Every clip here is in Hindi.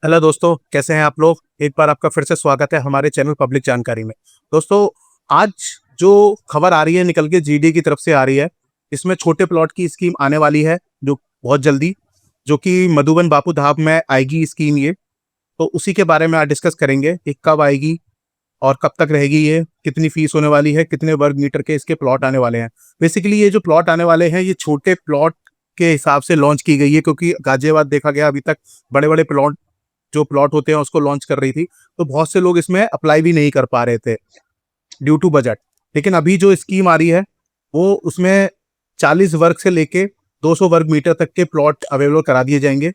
हेलो दोस्तों, कैसे हैं आप लोग। एक बार आपका फिर से स्वागत है हमारे चैनल पब्लिक जानकारी में। दोस्तों, आज जो खबर आ रही है निकल के जीडी की तरफ से आ रही है, इसमें छोटे प्लॉट की स्कीम आने वाली है जो बहुत जल्दी, जो कि मधुबन बापू धाम में आएगी स्कीम ये। तो उसी के बारे में आज डिस्कस करेंगे कि कब आएगी और कब तक रहेगी, ये कितनी फीस होने वाली है, कितने वर्ग मीटर के इसके प्लॉट आने वाले हैं। बेसिकली ये जो प्लॉट आने वाले हैं ये छोटे प्लॉट के हिसाब से लॉन्च की गई है, क्योंकि गाजियाबाद देखा गया अभी तक बड़े बड़े प्लॉट जो प्लॉट होते हैं उसको लॉन्च कर रही थी, तो बहुत से लोग इसमें अप्लाई भी नहीं कर पा रहे थे ड्यू टू बजट। लेकिन अभी जो स्कीम आ रही है वो उसमें 40 वर्ग से लेके 200 वर्ग मीटर तक के प्लॉट अवेलेबल करा दिए जाएंगे,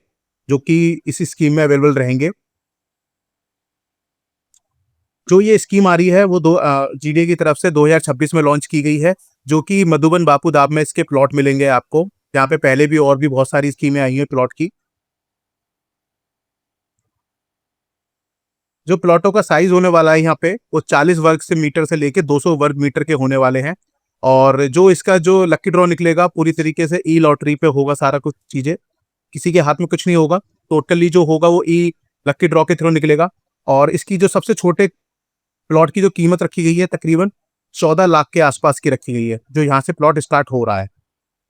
जो कि इस स्कीम में अवेलेबल रहेंगे। जो ये स्कीम आ रही है वो जीडीए की तरफ से 2026 में लॉन्च की गई है, जो कि मधुबन बापू धाम में इसके प्लॉट मिलेंगे आपको। यहाँ पे पहले भी और भी बहुत सारी स्कीमें आई हैं प्लॉट की। जो प्लॉटों का साइज होने वाला है यहाँ पे वो 40 वर्ग से मीटर से लेके 200 वर्ग मीटर के होने वाले हैं। और जो इसका जो लकी ड्रॉ निकलेगा पूरी तरीके से ई लॉटरी पे होगा, सारा कुछ चीजें किसी के हाथ में कुछ नहीं होगा। टोटली जो होगा वो ई लकी ड्रॉ के थ्रू निकलेगा। और इसकी जो सबसे छोटे प्लॉट की जो कीमत रखी गई है तकरीबन 14 लाख के आसपास की रखी गई है, जो यहाँ से प्लॉट स्टार्ट हो रहा है।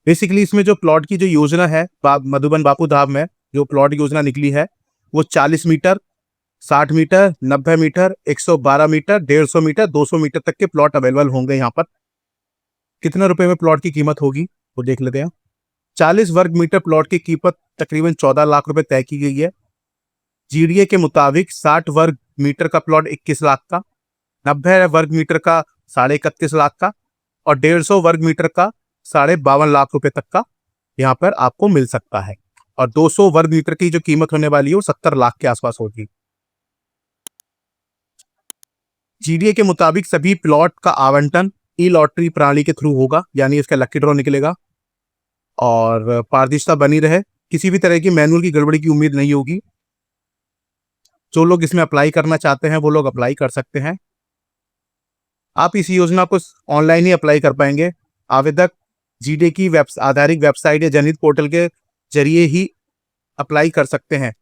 बेसिकली इसमें जो प्लॉट की जो योजना है मधुबन बापू धाम में जो प्लॉट योजना निकली है वो 40 metre, 60 metre, 90 metre, 112 metre, 150 metre, 200 metre तक के प्लॉट अवेलेबल होंगे यहाँ पर। कितने रुपए में प्लॉट की कीमत होगी वो देख लेते हैं। 40 वर्ग मीटर प्लॉट की कीमत तकरीबन 14 लाख रुपए तय की गई है। जीडीए के मुताबिक 60 वर्ग मीटर का प्लॉट 21 लाख का, 90 वर्ग मीटर का 31.5 लाख का, और 150 वर्ग मीटर का 52.5 लाख रुपए तक का यहाँ पर आपको मिल सकता है। और 200 वर्ग मीटर की जो कीमत होने वाली है वो 70 लाख के आसपास होगी। जीडीए के मुताबिक सभी प्लॉट का आवंटन ई लॉटरी प्रणाली के थ्रू होगा, यानी इसका लकी ड्रॉ निकलेगा और पारदर्शिता बनी रहे, किसी भी तरह की मैनुअल की गड़बड़ी की उम्मीद नहीं होगी। जो लोग इसमें अप्लाई करना चाहते हैं वो लोग अप्लाई कर सकते हैं। आप इस योजना को ऑनलाइन ही अप्लाई कर पाएंगे। आवेदक जीडीए की आधारित वेबसाइट या जनहित पोर्टल के जरिए ही अप्लाई कर सकते हैं।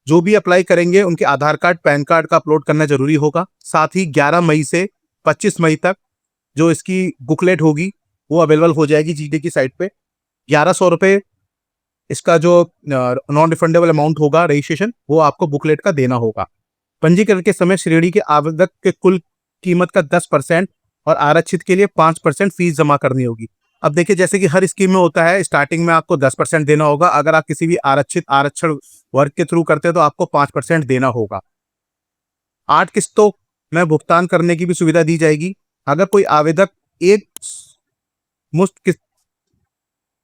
जो भी अप्लाई करेंगे उनके आधार कार्ड, पैन कार्ड का अपलोड करना जरूरी होगा। साथ ही 11 मई से 25 मई तक जो इसकी बुकलेट होगी वो अवेलेबल हो जाएगी जीडीए की साइट पे। 1100 रुपये इसका जो नॉन रिफंडेबल अमाउंट होगा रजिस्ट्रेशन, वो आपको बुकलेट का देना होगा। पंजीकरण के समय श्रेणी के आवेदक के कुल कीमत का 10% और आरक्षित के लिए 5% फीस जमा करनी होगी। अब देखिए, जैसे कि हर स्कीम में होता है, स्टार्टिंग में आपको 10% देना होगा। अगर आप किसी भी आरक्षण वर्ग के थ्रू करते हैं तो आपको 5% देना होगा। 8 किस्तों में भुगतान करने की भी सुविधा दी जाएगी। अगर कोई आवेदक एक मुश्त किस्त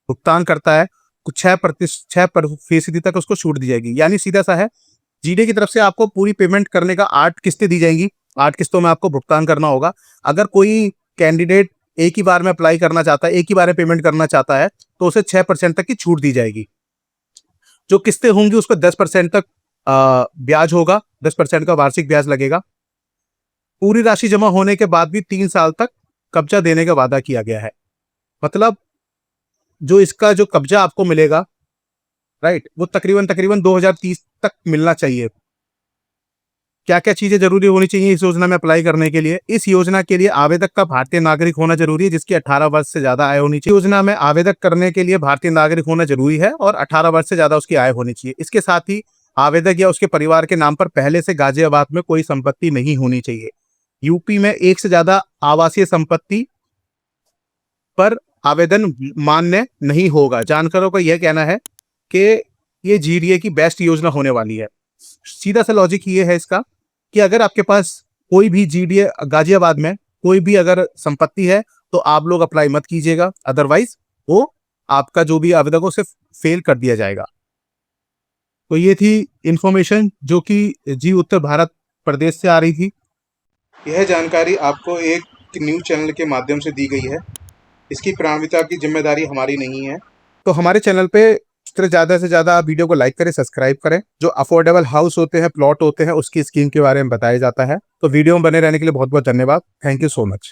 भुगतान करता है तो 6% तक उसको छूट दी जाएगी। यानी सीधा सा है, जीडीए की तरफ से आपको पूरी पेमेंट करने का 8 किस्तें दी जाएंगी। 8 किस्तों में आपको भुगतान करना होगा। अगर कोई कैंडिडेट एक ही बार में अप्लाई करना चाहता है, एक ही बार में पेमेंट करना चाहता है, तो उसे 6% तक की छूट दी जाएगी। जो किस्तें होंगी उस पर 10% तक ब्याज होगा, 10% का वार्षिक ब्याज लगेगा। पूरी राशि जमा होने के बाद भी 3 साल तक कब्जा देने का वादा किया गया है। मतलब जो इसका जो कब्जा आपको मिलेगा, राइट, वो तकरीबन तकरीबन 2030 तक मिलना चाहिए। क्या क्या चीजें जरूरी होनी चाहिए इस योजना में अप्लाई करने के लिए? इस योजना के लिए आवेदक का भारतीय नागरिक होना जरूरी है, जिसकी 18 वर्ष से ज्यादा आय होनी चाहिए। योजना में आवेदक करने के लिए भारतीय नागरिक होना जरूरी है और 18 वर्ष से ज्यादा उसकी आय होनी चाहिए। इसके साथ ही आवेदक या उसके परिवार के नाम पर पहले से गाजियाबाद में कोई संपत्ति नहीं होनी चाहिए। यूपी में एक से ज्यादा आवासीय संपत्ति पर आवेदन मान्य नहीं होगा। जानकारों का यह कहना है कि ये जीडीए की बेस्ट योजना होने वाली है। सीधा सा लॉजिक ये है इसका कि अगर आपके पास कोई भी जीडीए गाजियाबाद में कोई भी अगर संपत्ति है तो आप लोग अप्लाई मत कीजिएगा, अदरवाइज वो आपका जो भी आवेदक हो सिर्फ फेल कर दिया जाएगा। तो ये थी इंफॉर्मेशन जो कि जी उत्तर भारत प्रदेश से आ रही थी। यह जानकारी आपको एक न्यूज चैनल के माध्यम से दी गई है। इसकी प्रामाणिकता की जिम्मेदारी हमारी नहीं है। तो हमारे चैनल पे ज़्यादा से ज़्यादा आप वीडियो को लाइक करें, सब्सक्राइब करें। जो अफोर्डेबल हाउस होते हैं, प्लॉट होते हैं, उसकी स्कीम के बारे में बताया जाता है। तो वीडियो में बने रहने के लिए बहुत बहुत धन्यवाद। Thank you so much.